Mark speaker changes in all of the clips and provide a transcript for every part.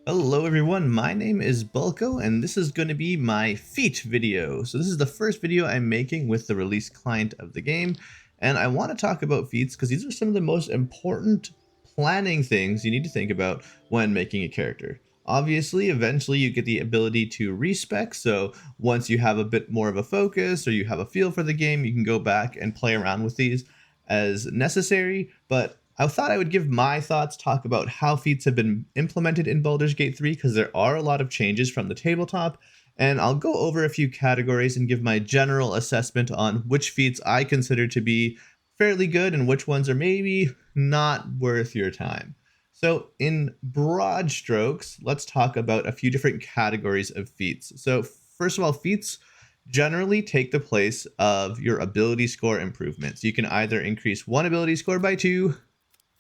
Speaker 1: Hello everyone, my name is Bulko and this is going to be my feat video. So this is the first video I'm making with the release client of the game, and I want to talk about feats because these are some of the most important planning things you need to think about when making a character. Obviously, eventually you get the ability to respec, so once you have a bit more of a focus or you have a feel for the game, you can go back and play around with these as necessary, but I thought I would give my thoughts, talk about how feats have been implemented in Baldur's Gate 3, because there are a lot of changes from the tabletop, and I'll go over a few categories and give my general assessment on which feats I consider to be fairly good and which ones are maybe not worth your time. So, in broad strokes, let's talk about a few different categories of feats. So, first of all, feats generally take the place of your ability score improvements. You can either increase one ability score by 2,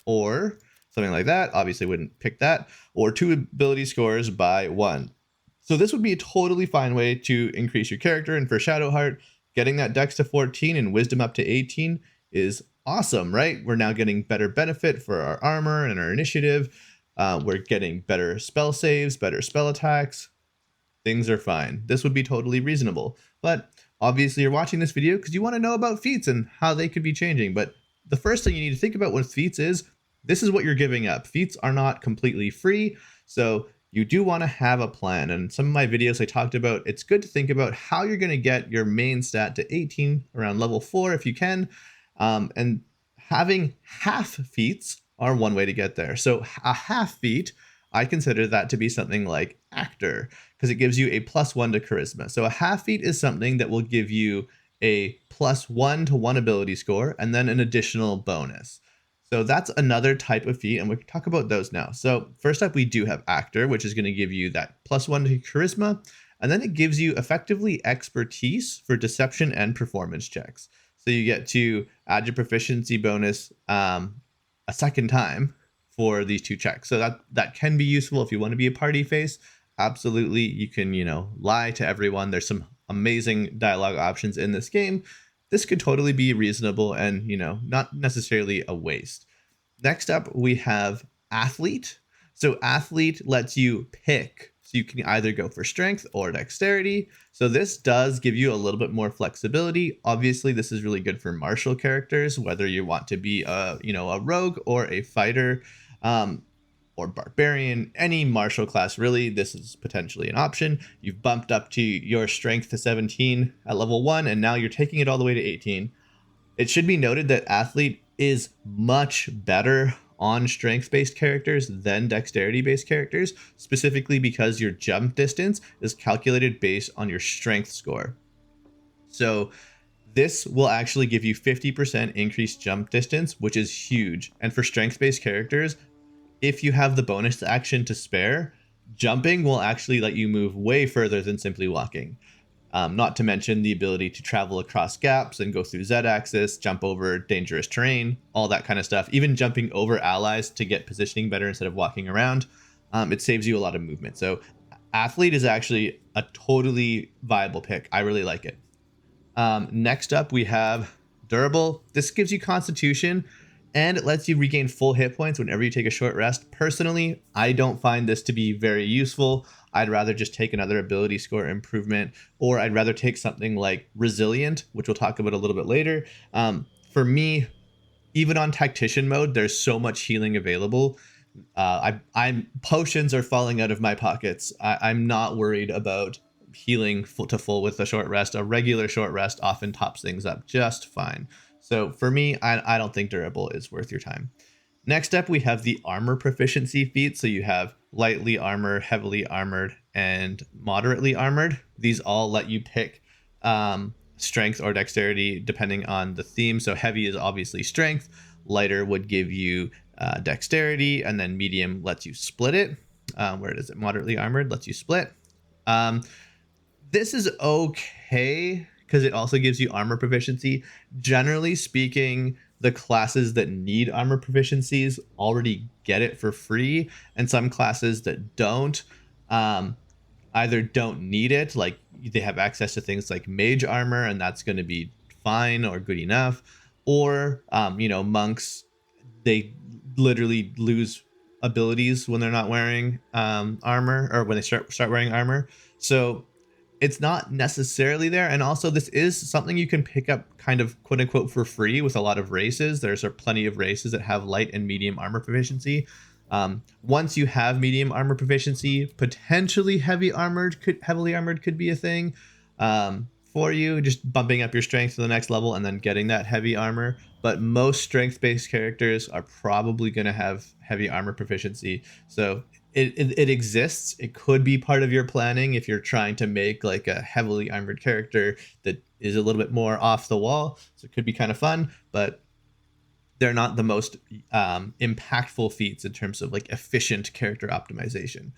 Speaker 1: or something like that. Obviously wouldn't pick that, or 2 ability scores by 1. So this would be a totally fine way to increase your character, and for Shadowheart, getting that dex to 14 and wisdom up to 18 is awesome, right? We're now getting better benefit for our armor and our initiative. We're getting better spell saves, better spell attacks. Things are fine. This would be totally reasonable. But obviously you're watching this video because you want to know about feats and how they could be changing. But the first thing you need to think about with feats is this is what you're giving up. Feats are not completely free, so you do want to have a plan. And some of my videos I talked about, it's good to think about how you're going to get your main stat to 18 around level 4 if you can. And having half feats are one way to get there. So a half feat, I consider that to be something like Actor, because it gives you a +1 to charisma. So a half feat is something that will give you a +1 to 1 ability score and then an additional bonus. So that's another type of feat, and we can talk about those now. So first up, we do have Actor, which is going to give you that +1 to charisma, and then it gives you effectively expertise for deception and performance checks. So you get to add your proficiency bonus a second time for these 2 checks. So that can be useful if you want to be a party face. Absolutely, you can, lie to everyone. There's some amazing dialogue options in this game. This could totally be reasonable and, not necessarily a waste. Next up, we have Athlete. So Athlete lets you pick. So you can either go for strength or dexterity. So this does give you a little bit more flexibility. Obviously, this is really good for martial characters, whether you want to be a rogue or a fighter. Or barbarian, any martial class, really, this is potentially an option. You've bumped up to your strength to 17 at level 1, and now you're taking it all the way to 18. It should be noted that Athlete is much better on strength-based characters than dexterity-based characters, specifically because your jump distance is calculated based on your strength score. So this will actually give you 50% increased jump distance, which is huge. And for strength-based characters, if you have the bonus action to spare, jumping will actually let you move way further than simply walking. Not to mention the ability to travel across gaps and go through Z-axis, jump over dangerous terrain, all that kind of stuff. Even jumping over allies to get positioning better instead of walking around. It saves you a lot of movement. So Athlete is actually a totally viable pick. I really like it. Next up, we have Durable. This gives you Constitution, and it lets you regain full hit points whenever you take a short rest. Personally, I don't find this to be very useful. I'd rather just take another ability score improvement, or I'd rather take something like Resilient, which we'll talk about a little bit later. For me, even on Tactician mode, there's so much healing available. I'm potions are falling out of my pockets. I'm not worried about healing to full with a short rest. A regular short rest often tops things up just fine. So for me, I don't think Durable is worth your time. Next up, we have the armor proficiency feat. So you have lightly armored, heavily armored, and moderately armored. These all let you pick strength or dexterity depending on the theme. So heavy is obviously strength. Lighter would give you dexterity, and then medium lets you split it. Where is it? Moderately armored lets you split. This is okay because it also gives you armor proficiency. Generally speaking, the classes that need armor proficiencies already get it for free, and some classes that don't either don't need it, like they have access to things like mage armor, and that's going to be fine or good enough, or monks, they literally lose abilities when they're not wearing armor, or when they start wearing armor. So it's not necessarily there. And also, this is something you can pick up kind of quote unquote for free with a lot of races. There's plenty of races that have light and medium armor proficiency. Once you have medium armor proficiency, potentially heavily armored could be a thing for you, just bumping up your strength to the next level and then getting that heavy armor. But most strength-based characters are probably going to have heavy armor proficiency. So it exists. It could be part of your planning if you're trying to make like a heavily armored character that is a little bit more off the wall. So it could be kind of fun, but they're not the most impactful feats in terms of like efficient character optimization.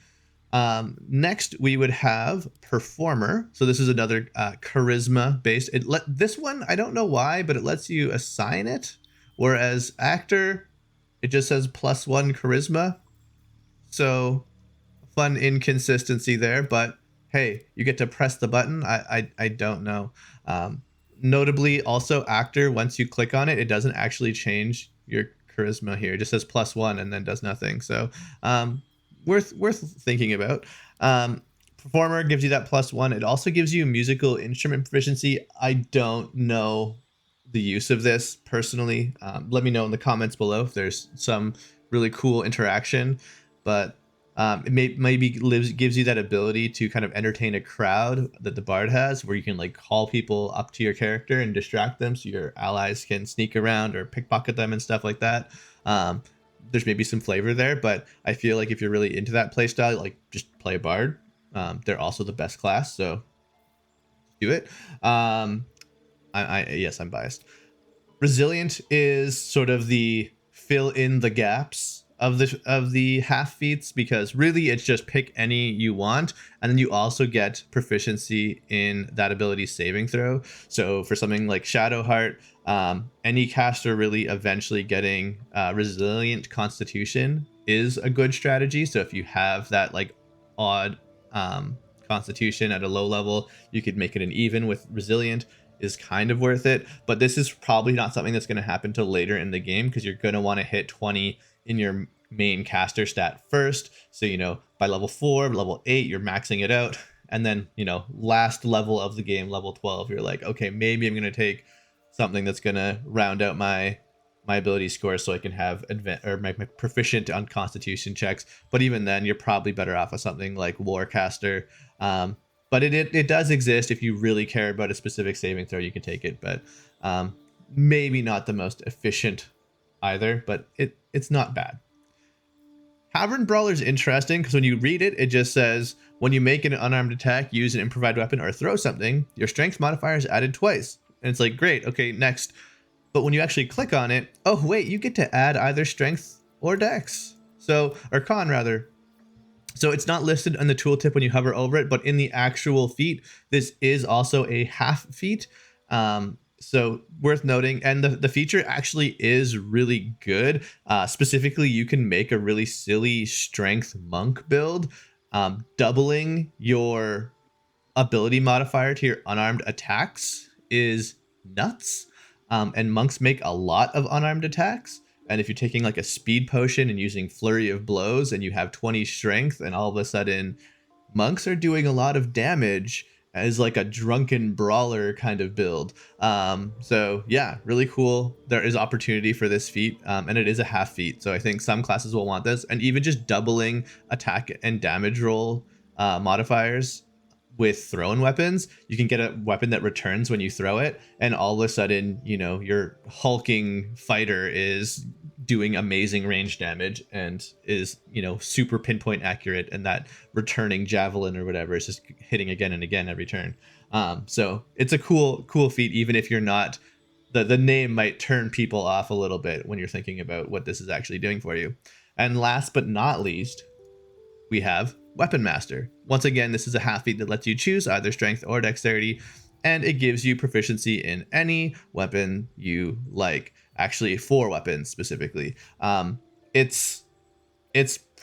Speaker 1: Next, we would have Performer. So this is another charisma based. This one, I don't know why, but it lets you assign it. Whereas Actor, it just says +1 charisma. So fun inconsistency there, but hey, you get to press the button. I don't know. Notably, also Actor, once you click on it, it doesn't actually change your charisma here. It just says +1 and then does nothing. So worth thinking about. Performer gives you that +1. It also gives you musical instrument proficiency. I don't know the use of this personally. Let me know in the comments below if there's some really cool interaction, but it maybe gives you that ability to kind of entertain a crowd that the bard has, where you can like call people up to your character and distract them so your allies can sneak around or pickpocket them and stuff like that. There's maybe some flavor there, but I feel like if you're really into that playstyle, like just play a bard. They're also the best class, so do it. Yes, I'm biased. Resilient is sort of the fill in the gaps of the half feats, because really it's just pick any you want, and then you also get proficiency in that ability saving throw. So for something like Shadowheart, any caster really eventually getting resilient constitution is a good strategy. So if you have that like odd constitution at a low level, you could make it an even with resilient, is kind of worth it. But this is probably not something that's going to happen till later in the game, because you're going to want to hit 20 in your main caster stat first. So, you know, by level 4, level 8, you're maxing it out. And then, you know, last level of the game, level 12, you're like, okay, maybe I'm going to take something that's going to round out my ability score so I can have my proficient on constitution checks. But even then, you're probably better off with something like Warcaster. But it does exist. If you really care about a specific saving throw, you can take it. But maybe not the most efficient either, but it's not bad. Tavern Brawler is interesting because when you read it, it just says, when you make an unarmed attack, use an improvised weapon, or throw something, your strength modifier is added twice. And it's like, great, okay, next. But when you actually click on it, oh wait, you get to add either strength or dex. So, or con rather. So it's not listed on the tooltip when you hover over it, but in the actual feat, this is also a half feat. So worth noting. And the feature actually is really good. Specifically, you can make a really silly strength monk build, doubling your ability modifier to your unarmed attacks is nuts. And monks make a lot of unarmed attacks. And if you're taking like a speed potion and using flurry of blows and you have 20 strength, and all of a sudden monks are doing a lot of damage as like a drunken brawler kind of build. So yeah, really cool. There is opportunity for this feat, and it is a half feat. So I think some classes will want this, and even just doubling attack and damage roll modifiers with thrown weapons. You can get a weapon that returns when you throw it, and all of a sudden, you know, your hulking fighter is doing amazing range damage and is, you know, super pinpoint accurate, and that returning javelin or whatever is just hitting again and again every turn. So it's a cool feat, even if you're not, the name might turn people off a little bit when you're thinking about what this is actually doing for you. And last but not least, we have Weapon Master. Once again, this is a half feat that lets you choose either strength or dexterity, and it gives you proficiency in any weapon you like. Actually, 4 weapons specifically. It's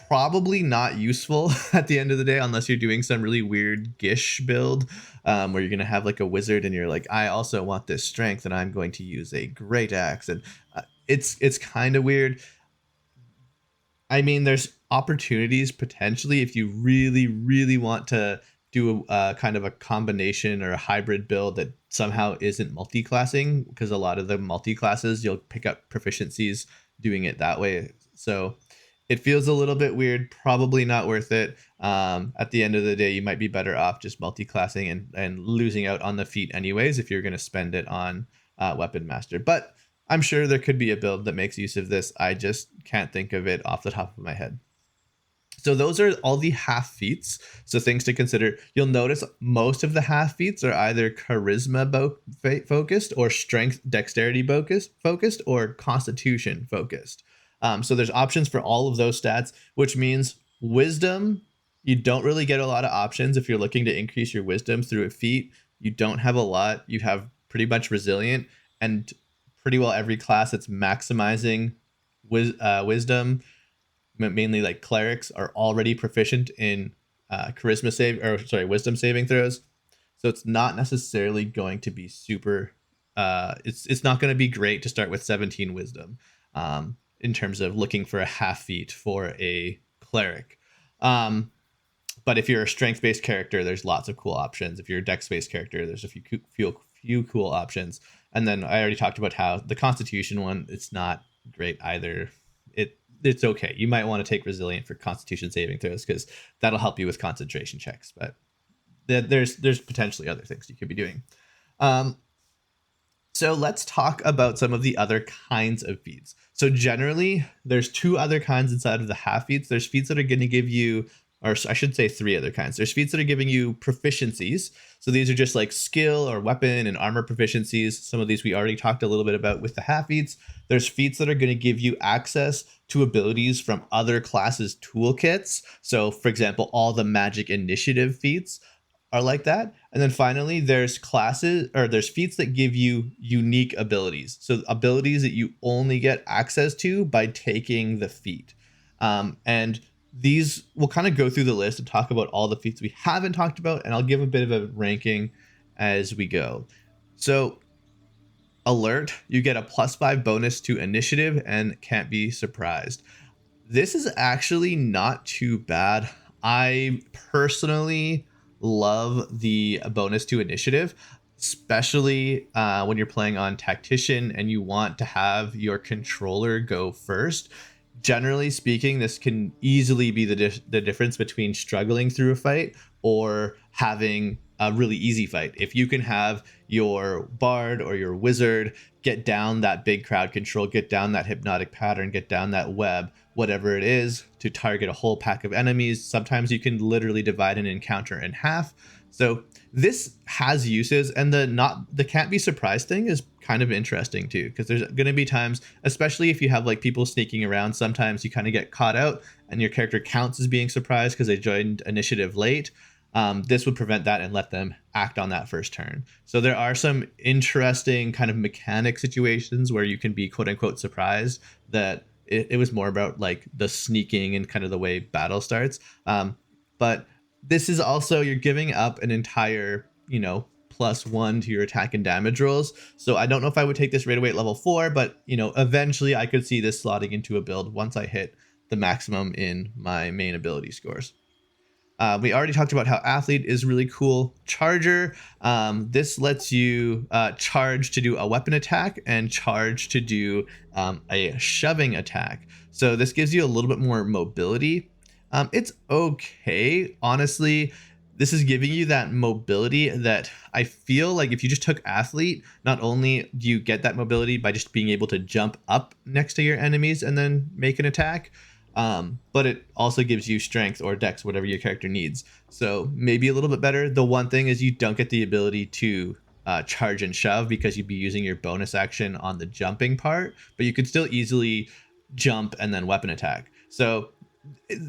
Speaker 1: probably not useful at the end of the day unless you're doing some really weird Gish build, where you're gonna have like a wizard and you're like, I also want this strength and I'm going to use a great axe, and it's kind of weird. I mean, there's opportunities potentially if you really, really want to do a kind of a combination or a hybrid build that somehow isn't multi-classing, because a lot of the multi-classes you'll pick up proficiencies doing it that way. So it feels a little bit weird, probably not worth it. At the end of the day, you might be better off just multi-classing and losing out on the feat anyways if you're going to spend it on Weapon Master. But I'm sure there could be a build that makes use of this. I just can't think of it off the top of my head. So those are all the half feats. So things to consider. You'll notice most of the half feats are either charisma focused or strength dexterity focused or constitution focused. So there's options for all of those stats, which means wisdom, you don't really get a lot of options if you're looking to increase your wisdom through a feat. You don't have a lot. You have pretty much resilient, and pretty well every class that's maximizing wisdom, mainly like clerics, are already proficient in wisdom saving throws. So it's not necessarily going to be super. It's not going to be great to start with 17 wisdom in terms of looking for a half feat for a cleric. But if you're a strength-based character, there's lots of cool options. If you're a dex-based character, there's a few cool options. And then I already talked about how the Constitution one, it's not great either. It's okay. You might want to take Resilient for Constitution saving throws because that'll help you with concentration checks. But there's potentially other things you could be doing. So let's talk about some of the other kinds of feats. So generally, there's two other kinds inside of the half feats. There's feats that are going to give you, or I should say three other kinds. There's feats that are giving you proficiencies. So these are just like skill or weapon and armor proficiencies. Some of these we already talked a little bit about with the half feats. There's feats that are going to give you access to abilities from other classes' toolkits. So for example, all the magic initiative feats are like that. And then finally, there's feats that give you unique abilities. So abilities that you only get access to by taking the feat. And these, we'll kind of go through the list and talk about all the feats we haven't talked about, and I'll give a bit of a ranking as we go. So alert, you get a +5 bonus to initiative and can't be surprised. This is actually not too bad. I personally love the bonus to initiative, especially when you're playing on tactician and you want to have your controller go first. Generally speaking, this can easily be the difference between struggling through a fight or having a really easy fight. If you can have your bard or your wizard get down that big crowd control, get down that hypnotic pattern, get down that web, whatever it is, to target a whole pack of enemies, sometimes you can literally divide an encounter in half. So this has uses, and the can't be surprised thing is kind of interesting too, because there's going to be times, especially if you have like people sneaking around, sometimes you kind of get caught out and your character counts as being surprised because they joined initiative late. This would prevent that and let them act on that first turn. So there are some interesting kind of mechanic situations where you can be quote unquote surprised that it was more about like the sneaking and kind of the way battle starts. But this is also, you're giving up an entire, +1 to your attack and damage rolls. So I don't know if I would take this right away at level 4, but eventually I could see this slotting into a build once I hit the maximum in my main ability scores. We already talked about how Athlete is really cool. Charger, this lets you charge to do a weapon attack and charge to do a shoving attack. So this gives you a little bit more mobility. It's okay. Honestly, this is giving you that mobility that I feel like if you just took Athlete, not only do you get that mobility by just being able to jump up next to your enemies and then make an attack, but it also gives you strength or dex, whatever your character needs. So maybe a little bit better. The one thing is you don't get the ability to charge and shove because you'd be using your bonus action on the jumping part, but you could still easily jump and then weapon attack. So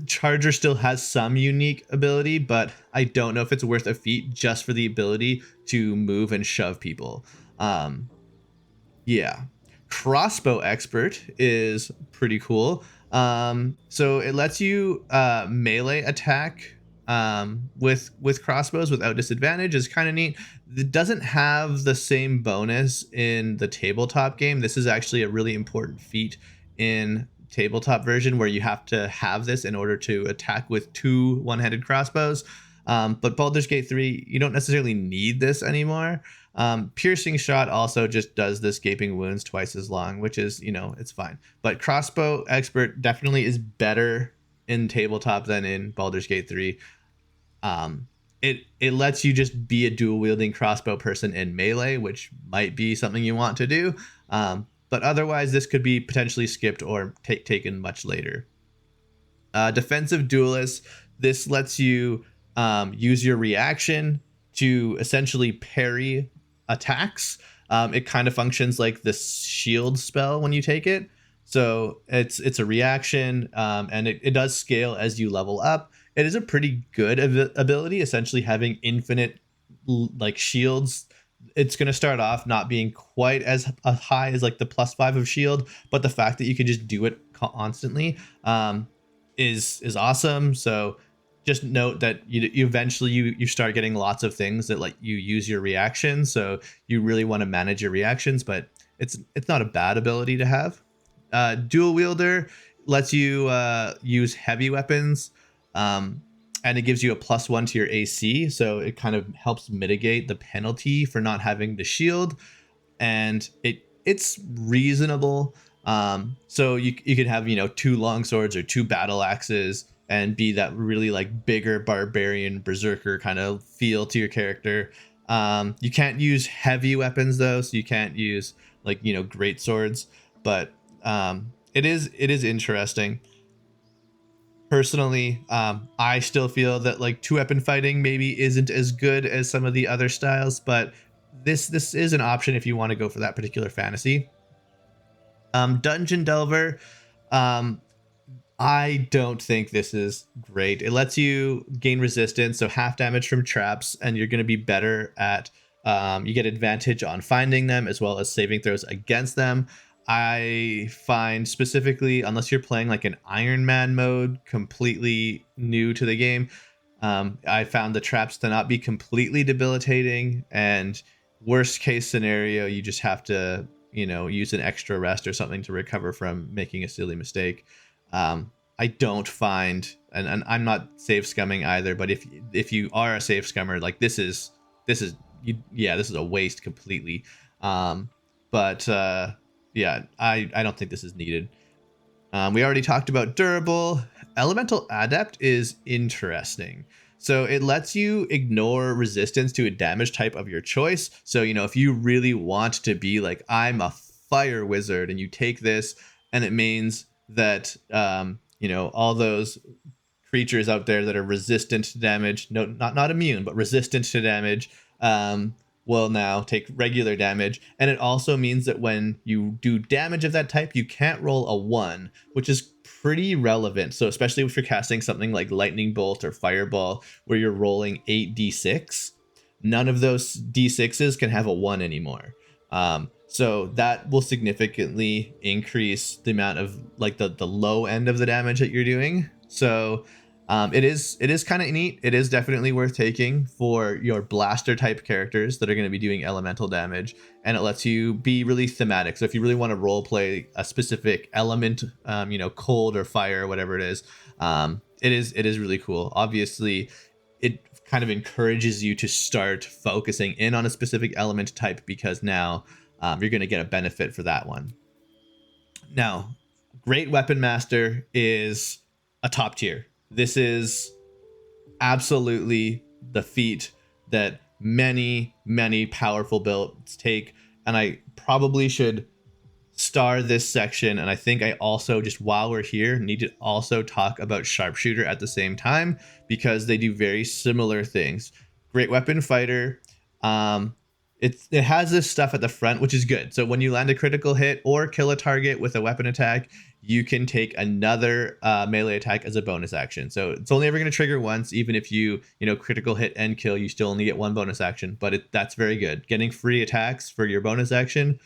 Speaker 1: Charger still has some unique ability, but I don't know if it's worth a feat just for the ability to move and shove people. Yeah. Crossbow Expert is pretty cool. So it lets you melee attack with crossbows without disadvantage. Is kind of neat. It doesn't have the same bonus in the tabletop game. This is actually a really important feat in tabletop version where you have to have this in order to attack with 2 one-handed crossbows. But Baldur's Gate 3, you don't necessarily need this anymore. Piercing shot also just does this gaping wounds twice as long, which is, it's fine. But crossbow expert definitely is better in tabletop than in Baldur's Gate 3. It lets you just be a dual wielding crossbow person in melee, which might be something you want to do. But otherwise, this could be potentially skipped or taken much later. Defensive duelist. This lets you use your reaction to essentially parry attacks. It kind of functions like the shield spell when you take it. So it's a reaction, and it does scale as you level up. It is a pretty good ability, essentially having infinite like shields. It's going to start off not being quite as high as like the +5 of shield, but the fact that you can just do it constantly is awesome. So just note that you eventually you start getting lots of things that like you use your reactions. So you really want to manage your reactions, but it's not a bad ability to have. Dual wielder lets you use heavy weapons, and it gives you a +1 to your AC. So it kind of helps mitigate the penalty for not having the shield, and it's reasonable. So you could have 2 long swords or 2 battle axes and be that really like bigger barbarian berserker kind of feel to your character. You can't use heavy weapons though, so you can't use like great swords, but it is interesting. Personally, I still feel that like 2-weapon fighting maybe isn't as good as some of the other styles, but this is an option if you want to go for that particular fantasy. Dungeon Delver, I don't think this is great. It lets you gain resistance, so half damage from traps, and you're going to be better at you get advantage on finding them as well as saving throws against them. I find specifically, unless you're playing like an Iron Man mode, completely new to the game, I found the traps to not be completely debilitating, and worst case scenario, you just have to, use an extra rest or something to recover from making a silly mistake. I don't find, and I'm not save scumming either, but if you are a save scummer, like this is a waste completely. Yeah, I don't think this is needed. We already talked about durable. Elemental Adept is interesting. So it lets you ignore resistance to a damage type of your choice. So, if you really want to be like, I'm a fire wizard, and you take this, and it means that, all those creatures out there that are resistant to damage, no, not immune, but resistant to damage, will now take regular damage. And it also means that when you do damage of that type, you can't roll a 1, which is pretty relevant. So especially if you're casting something like Lightning Bolt or Fireball, where you're rolling 8d6, none of those d6s can have a 1 anymore. So that will significantly increase the amount of like the low end of the damage that you're doing. So it is kind of neat. It is definitely worth taking for your blaster type characters that are going to be doing elemental damage, and it lets you be really thematic. So if you really want to role play a specific element, cold or fire or whatever it is really cool. Obviously, it kind of encourages you to start focusing in on a specific element type, because now you're going to get a benefit for that one. Now, Great Weapon Master is a top tier. This is absolutely the feat that many, many powerful builds take. And I probably should star this section. And I think I also, just while we're here, need to also talk about Sharpshooter at the same time, because they do very similar things. Great Weapon Fighter, it has this stuff at the front, which is good. So when you land a critical hit or kill a target with a weapon attack, you can take another melee attack as a bonus action. So it's only ever going to trigger once. Even if you critical hit and kill, you still only get 1 bonus action, but that's very good. Getting free attacks for your bonus action,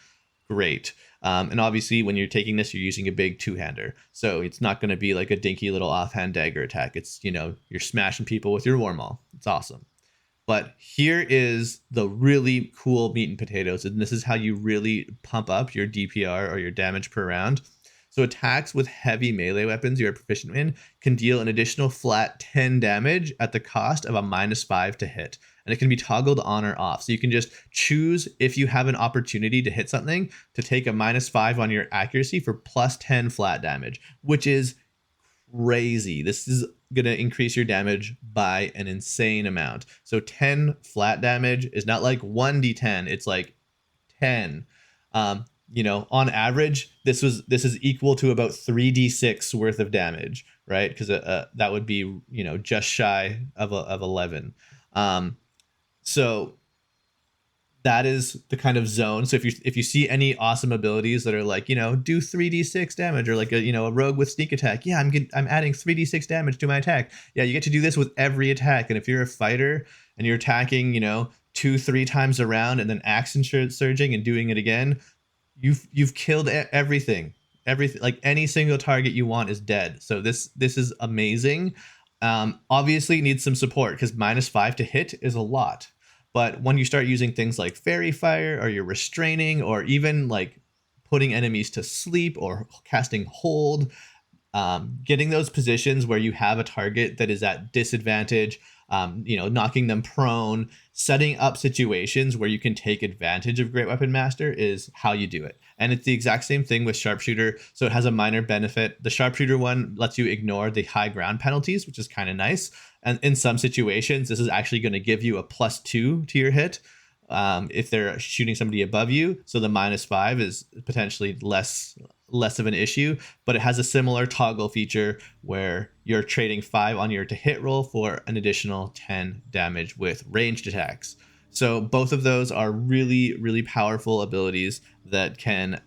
Speaker 1: great. And obviously when you're taking this, you're using a big 2-hander. So it's not going to be like a dinky little offhand dagger attack. It's, you're smashing people with your war maul. It's awesome. But here is the really cool meat and potatoes, and this is how you really pump up your DPR or your damage per round. So attacks with heavy melee weapons you're proficient in can deal an additional flat 10 damage at the cost of a -5 to hit. And it can be toggled on or off. So you can just choose, if you have an opportunity to hit something, to take a -5 on your accuracy for +10 flat damage, which is crazy. This is going to increase your damage by an insane amount. So 10 flat damage is not like 1d10, it's like 10. On average, this is equal to about 3d6 worth of damage, right? Because that would be, just shy of 11. So that is the kind of zone. So if you see any awesome abilities that are like, do 3d6 damage, or like a rogue with sneak attack, yeah, I'm adding 3d6 damage to my attack. Yeah, you get to do this with every attack. And if you're a fighter and you're attacking, 2-3 times around and then action surging and doing it again, you've killed everything. Like any single target you want is dead. So this is amazing. Obviously it needs some support because -5 to hit is a lot. But when you start using things like fairy fire, or you're restraining, or even like putting enemies to sleep or casting hold, getting those positions where you have a target that is at disadvantage, knocking them prone, setting up situations where you can take advantage of Great Weapon Master is how you do it. And it's the exact same thing with Sharpshooter. So it has a minor benefit. The Sharpshooter one lets you ignore the high ground penalties, which is kind of nice. And in some situations, this is actually going to give you a +2 to your hit if they're shooting somebody above you. So the -5 is potentially less of an issue, but it has a similar toggle feature where you're trading 5 on your to hit roll for an additional 10 damage with ranged attacks. So both of those are really, really powerful abilities that can,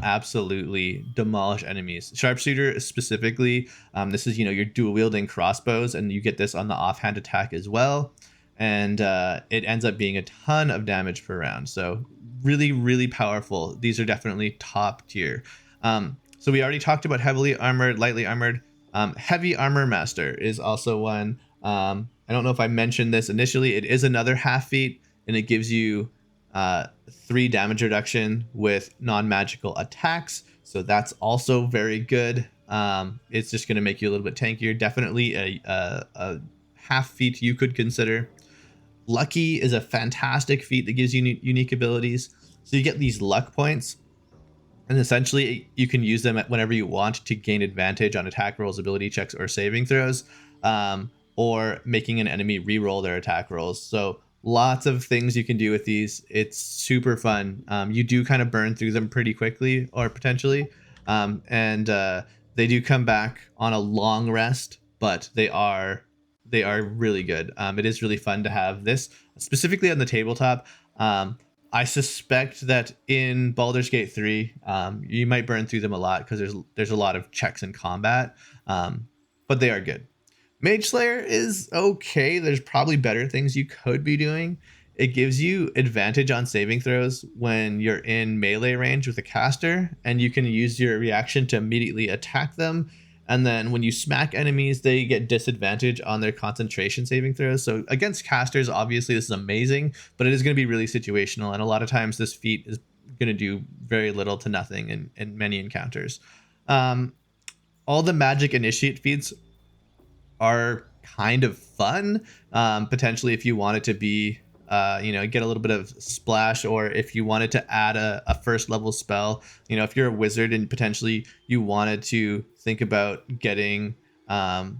Speaker 1: absolutely demolish enemies. Sharpshooter specifically, this is, you're dual wielding crossbows, and you get this on the offhand attack as well. And it ends up being a ton of damage per round. So really, really powerful. These are definitely top tier. So we already talked about heavily armored, lightly armored. Heavy Armor Master is also one. I don't know if I mentioned this initially. It is another half feat, and it gives you 3 damage reduction with non-magical attacks. So that's also very good. It's just going to make you a little bit tankier. Definitely a half feat you could consider. Lucky is a fantastic feat that gives you unique abilities. So you get these luck points, and essentially you can use them whenever you want to gain advantage on attack rolls, ability checks, or saving throws, or making an enemy re-roll their attack rolls. So lots of things you can do with these. It's super fun. You do kind of burn through them pretty quickly, or potentially, and they do come back on a long rest, but they are really good. It is really fun to have this specifically on the tabletop. I suspect that in Baldur's Gate 3, you might burn through them a lot because there's a lot of checks in combat, but they are good. Mage Slayer is okay. There's probably better things you could be doing. It gives you advantage on saving throws when you're in melee range with a caster, and you can use your reaction to immediately attack them. And then when you smack enemies, they get disadvantage on their concentration saving throws. So against casters, obviously this is amazing, but it is going to be really situational. And a lot of times this feat is going to do very little to nothing in many encounters. All the magic initiate feats are kind of fun. Potentially if you want it to be, get a little bit of splash, or if you wanted to add a first level spell, if you're a wizard and potentially you wanted to think about getting a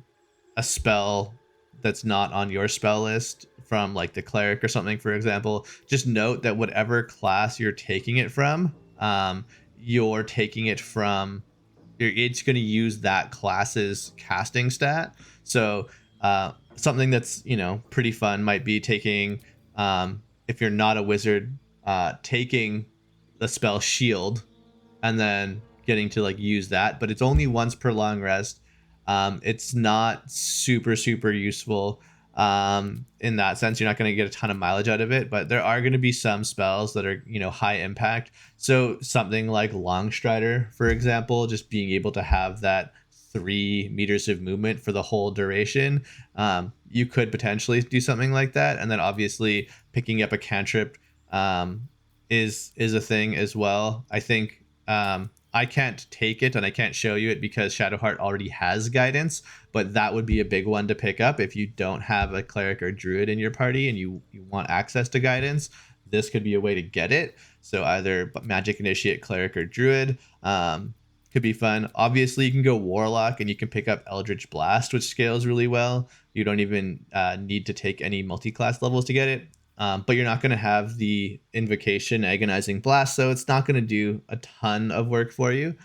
Speaker 1: spell that's not on your spell list from like the cleric or something, for example, just note that whatever class you're taking it from, you're taking it from, it's going to use that class's casting stat. So something that's pretty fun might be taking, if you're not a wizard, taking the spell shield and then getting to like use that, but it's only once per long rest. It's not super useful in that sense. You're not going to get a ton of mileage out of it, but there are going to be some spells that are high impact. So something like Longstrider, for example, just being able to have that 3 meters of movement for the whole duration, you could potentially do something like that. And then obviously picking up a cantrip is a thing as well. I think I can't take it and I can't show you it because Shadowheart already has guidance, but that would be a big one to pick up if you don't have a cleric or druid in your party and you want access to guidance. This could be a way to get it. So either magic initiate, cleric, or druid. Could be fun. Obviously, you can go warlock and you can pick up Eldritch Blast, which scales really well. You don't even need to take any multi-class levels to get it. But you're not going to have the invocation agonizing blast, so it's not going to do a ton of work for you.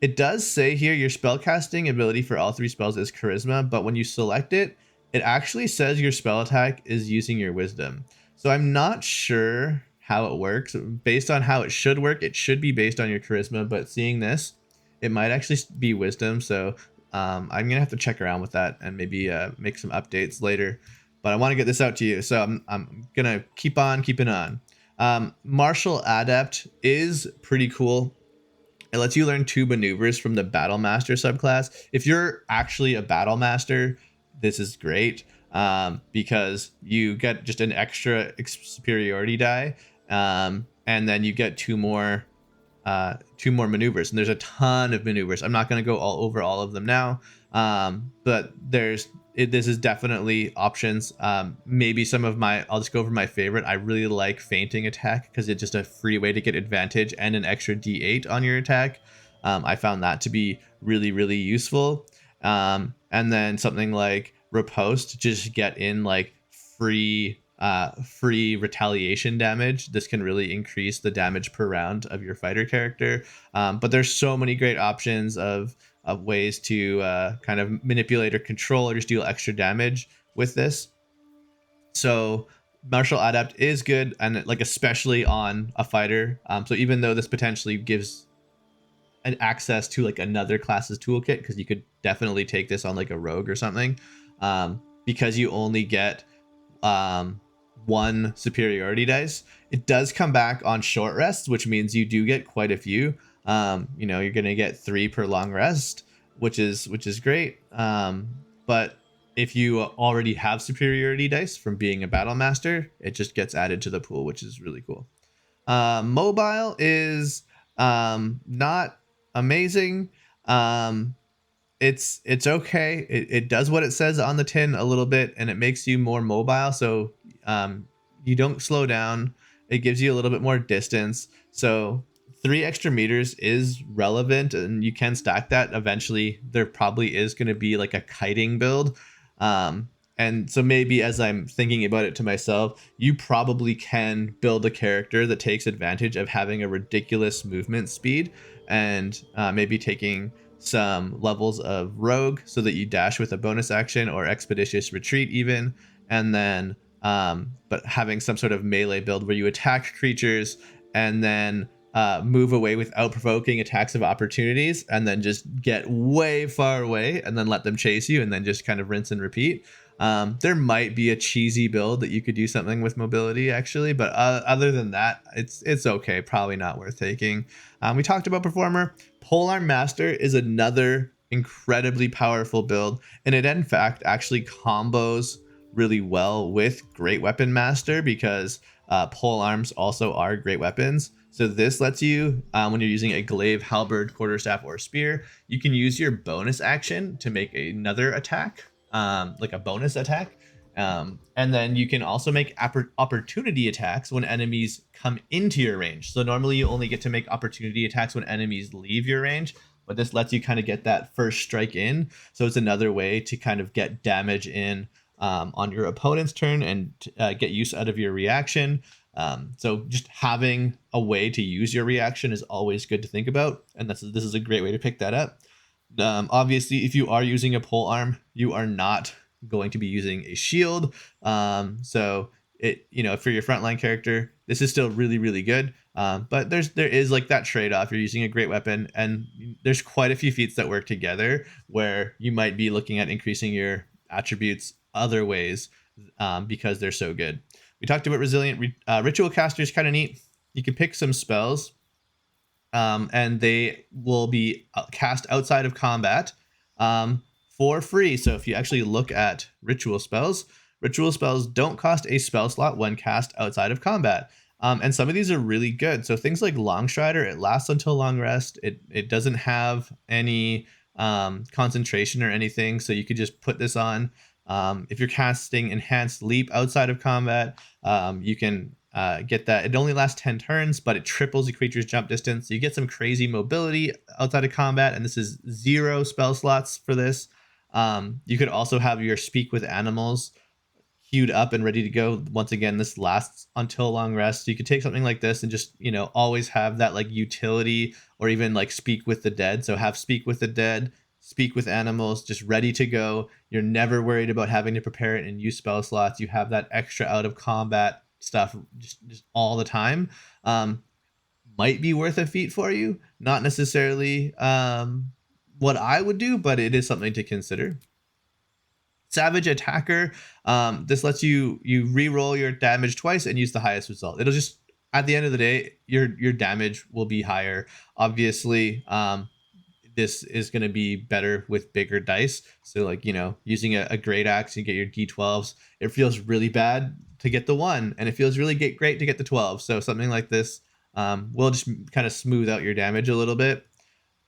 Speaker 1: It does say here your spellcasting ability for all 3 spells is charisma, but when you select it, it actually says your spell attack is using your wisdom. So I'm not sure how it works. Based on how it should work, it should be based on your charisma, but seeing this, it might actually be wisdom. So I'm going to have to check around with that and maybe make some updates later. But I want to get this out to you, so I'm going to keep on keeping on. Martial Adept is pretty cool. It lets you learn 2 maneuvers from the Battle Master subclass. If you're actually a Battle Master, this is great because you get just an extra superiority die, and then you get 2 more maneuvers. And there's a ton of maneuvers. I'm not going to go over all of them now, but this is definitely options. Maybe some of I'll just go over my favorite. I really like feinting attack because it's just a free way to get advantage and an extra d8 on your attack. I found that to be really, really useful. And then something like riposte, just get in like free retaliation damage. This can really increase the damage per round of your fighter character. But there's so many great options of ways to kind of manipulate or control or just deal extra damage with this. So Martial Adept is good, and like especially on a fighter. So even though this potentially gives an access to like another class's toolkit, because you could definitely take this on like a rogue or something, because you only get 1 superiority dice, it does come back on short rests, which means you do get quite a few. You're gonna get 3 per long rest, which is great. But if you already have superiority dice from being a battle master, it just gets added to the pool, which is really cool. Mobile is not amazing. It's okay. It does what it says on the tin a little bit, and it makes you more mobile. So you don't slow down. It gives you a little bit more distance. So 3 extra meters is relevant, and you can stack that. Eventually, there probably is going to be like a kiting build. And so maybe as I'm thinking about it to myself, you probably can build a character that takes advantage of having a ridiculous movement speed and maybe taking some levels of rogue so that you dash with a bonus action or expeditious retreat even. And then, but having some sort of melee build where you attack creatures and then move away without provoking attacks of opportunities, and then just get way far away and then let them chase you and then just kind of rinse and repeat. There might be a cheesy build that you could do something with mobility actually, but other than that, it's okay. Probably not worth taking. We talked about Performer. Polearm Master is another incredibly powerful build, and it in fact actually combos really well with Great Weapon Master because pole arms also are great weapons. So this lets you, when you're using a glaive, halberd, quarterstaff, or spear, you can use your bonus action to make another attack, like a bonus attack. And then you can also make opportunity attacks when enemies come into your range. So normally you only get to make opportunity attacks when enemies leave your range, but this lets you kind of get that first strike in. So it's another way to kind of get damage in on your opponent's turn and get use out of your reaction. So just having a way to use your reaction is always good to think about, and this is a great way to pick that up. Obviously, if you are using a pole arm, you are not going to be using a shield. So it, for your frontline character, this is still really, really good. But there is like that trade-off. You're using a great weapon, and there's quite a few feats that work together where you might be looking at increasing your attributes other ways because they're so good. We talked about resilient. Ritual caster is kind of neat. You can pick some spells, and they will be cast outside of combat for free. So if you actually look at ritual spells don't cost a spell slot when cast outside of combat. And some of these are really good. So things like Long Strider, it lasts until long rest. It doesn't have any concentration or anything, so you could just put this on. If you're casting Enhanced Leap outside of combat, you can get that. It only lasts 10 turns, but it triples the creature's jump distance. So you get some crazy mobility outside of combat, and this is 0 spell slots for this. You could also have your Speak with Animals queued up and ready to go. Once again, this lasts until long rest. So you could take something like this and just, always have that like utility, or even like Speak with the Dead. So have Speak with the Dead, Speak with Animals, just ready to go. You're never worried about having to prepare it and use spell slots. You have that extra out of combat stuff just all the time. Might be worth a feat for you. Not necessarily what I would do, but it is something to consider. Savage Attacker. This lets you re-roll your damage twice and use the highest result. It'll just, at the end of the day, your damage will be higher. Obviously, this is going to be better with bigger dice. So like, using a great axe and get your d12s, it feels really bad to get the 1, and it feels really great to get the 12. So something like this will just kind of smooth out your damage a little bit.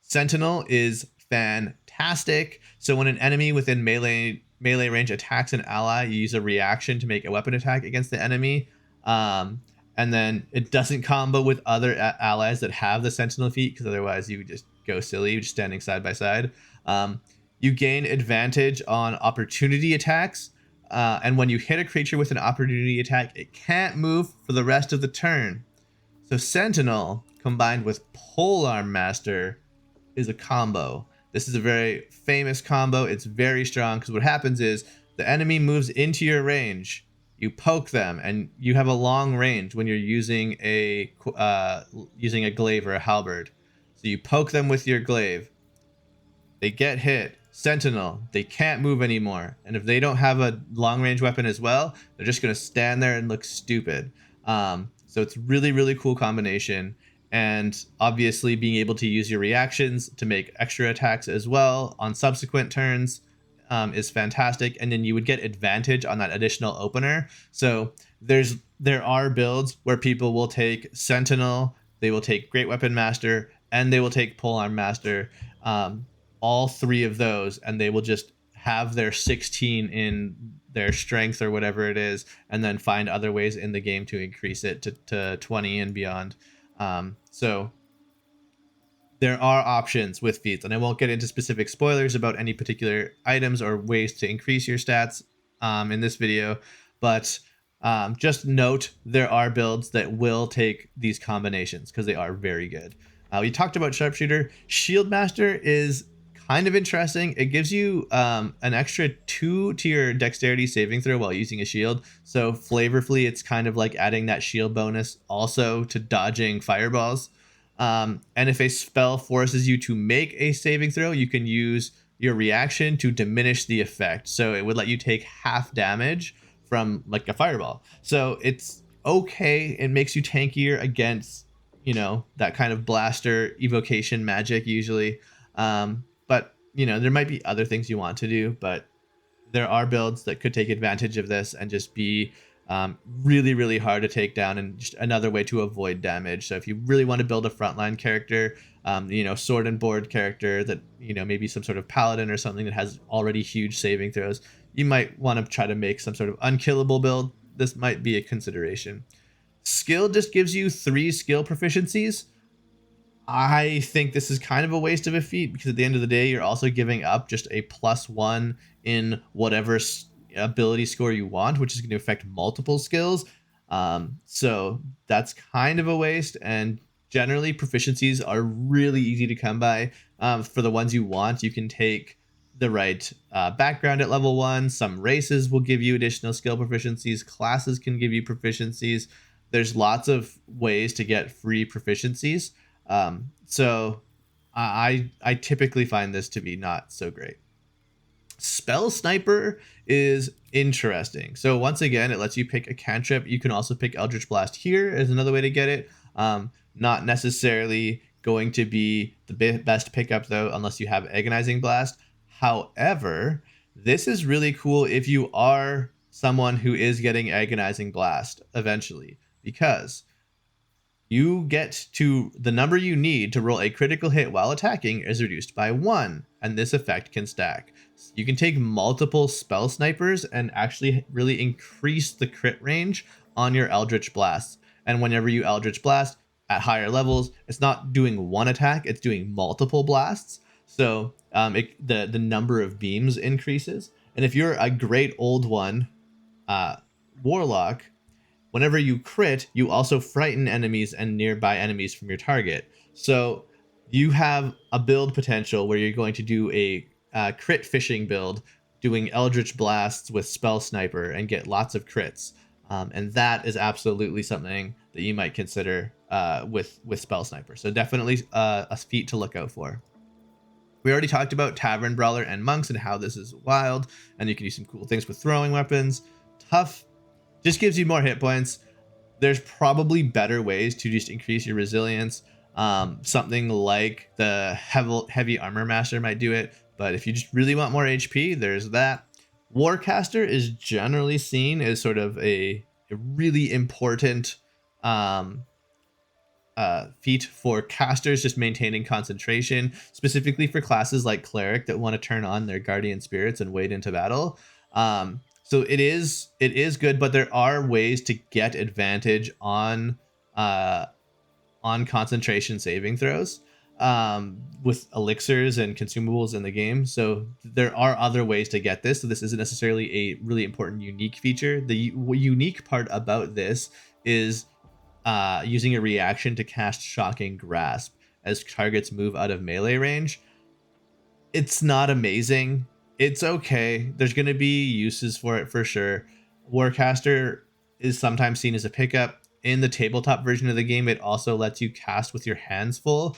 Speaker 1: Sentinel is fantastic. So when an enemy within melee range attacks an ally, you use a reaction to make a weapon attack against the enemy. And then it doesn't combo with other allies that have the Sentinel feat, because otherwise you would just go silly, just standing side by side. You gain advantage on opportunity attacks. And when you hit a creature with an opportunity attack, it can't move for the rest of the turn. So Sentinel combined with Polearm Master is a combo. This is a very famous combo. It's very strong because what happens is the enemy moves into your range. You poke them, and you have a long range when you're using a glaive or a halberd. So you poke them with your glaive. They get hit. Sentinel, they can't move anymore. And if they don't have a long range weapon as well, they're just going to stand there and look stupid. So it's really, really cool combination. And obviously being able to use your reactions to make extra attacks as well on subsequent turns is fantastic. And then you would get advantage on that additional opener. So there are builds where people will take Sentinel, they will take Great Weapon Master, and they will take Polearm Master. All 3 of those, and they will just have their 16 in their strength or whatever it is, and then find other ways in the game to increase it to 20 and beyond. So there are options with feats, and I won't get into specific spoilers about any particular items or ways to increase your stats in this video, but just note there are builds that will take these combinations because they are very good. We talked about Sharpshooter. Shield Master is kind of interesting. It gives you an extra 2 to your dexterity saving throw while using a shield. So flavorfully, it's kind of like adding that shield bonus also to dodging fireballs. And if a spell forces you to make a saving throw, you can use your reaction to diminish the effect. So it would let you take half damage from like a fireball. So it's okay. It makes you tankier against, that kind of blaster evocation magic usually. But there might be other things you want to do, but there are builds that could take advantage of this and just be really, really hard to take down, and just another way to avoid damage. So if you really want to build a frontline character, sword and board character that, maybe some sort of paladin or something that has already huge saving throws, you might want to try to make some sort of unkillable build. This might be a consideration. Skill just gives you 3 skill proficiencies. I think this is kind of a waste of a feat, because at the end of the day, you're also giving up just a +1 in whatever ability score you want, which is going to affect multiple skills. So that's kind of a waste. And generally, proficiencies are really easy to come by. For the ones you want, you can take the right background at level 1. Some races will give you additional skill proficiencies. Classes can give you proficiencies. There's lots of ways to get free proficiencies. So I typically find this to be not so great. Spell Sniper is interesting. So once again, it lets you pick a cantrip. You can also pick Eldritch Blast here as another way to get it. Not necessarily going to be the best pickup though, unless you have Agonizing Blast. However, this is really cool if you are someone who is getting Agonizing Blast eventually, because you get to the number you need to roll a critical hit while attacking is reduced by 1, and this effect can stack. You can take multiple spell snipers and actually really increase the crit range on your Eldritch Blast. And whenever you Eldritch Blast at higher levels, it's not doing one attack, it's doing multiple blasts. So the number of beams increases. And if you're a great old one, Warlock, whenever you crit, you also frighten enemies and nearby enemies from your target. So you have a build potential where you're going to do a crit fishing build, doing Eldritch Blasts with Spell Sniper and get lots of crits. And that is absolutely something that you might consider with Spell Sniper. So definitely a feat to look out for. We already talked about Tavern Brawler and Monks and how this is wild, and you can do some cool things with throwing weapons. Tough just gives you more hit points. There's probably better ways to just increase your resilience. Something like the heavy armor master might do it, but if you just really want more HP, there's that. Warcaster is generally seen as sort of a really important feat for casters, just maintaining concentration, specifically for classes like Cleric that want to turn on their Guardian Spirits and wade into battle. So it is good, but there are ways to get advantage on concentration saving throws with elixirs and consumables in the game. So there are other ways to get this. So this isn't necessarily a really important unique feature. The unique part about this is using a reaction to cast Shocking Grasp as targets move out of melee range. It's not amazing. It's okay. There's going to be uses for it for sure. Warcaster is sometimes seen as a pickup. In the tabletop version of the game, it also lets you cast with your hands full.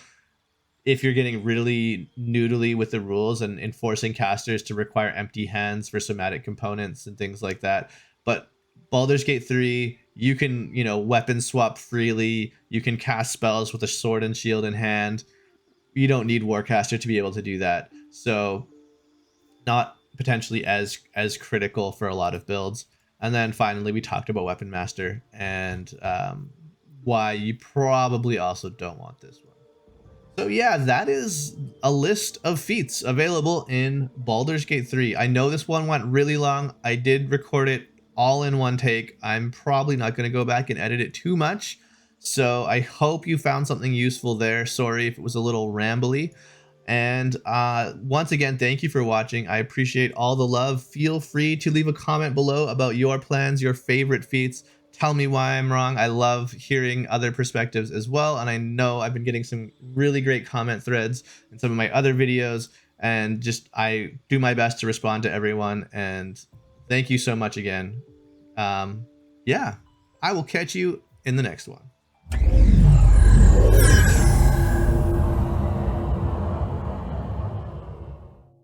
Speaker 1: If you're getting really noodly with the rules and enforcing casters to require empty hands for somatic components and things like that. But Baldur's Gate 3, you can, weapon swap freely. You can cast spells with a sword and shield in hand. You don't need Warcaster to be able to do that. So not potentially as critical for a lot of builds. And then finally, we talked about Weapon Master and why you probably also don't want this one. So yeah, that is a list of feats available in Baldur's Gate 3. I know this one went really long. I did record it all in one take. I'm probably not going to go back and edit it too much. So I hope you found something useful there. Sorry if it was a little rambly. And once again, thank you for watching. I appreciate all the love. Feel free to leave a comment below about your plans, your favorite feats. Tell me why I'm wrong. I love hearing other perspectives as well. And I know I've been getting some really great comment threads in some of my other videos. And I do my best to respond to everyone. And thank you so much again. Yeah, I will catch you in the next one.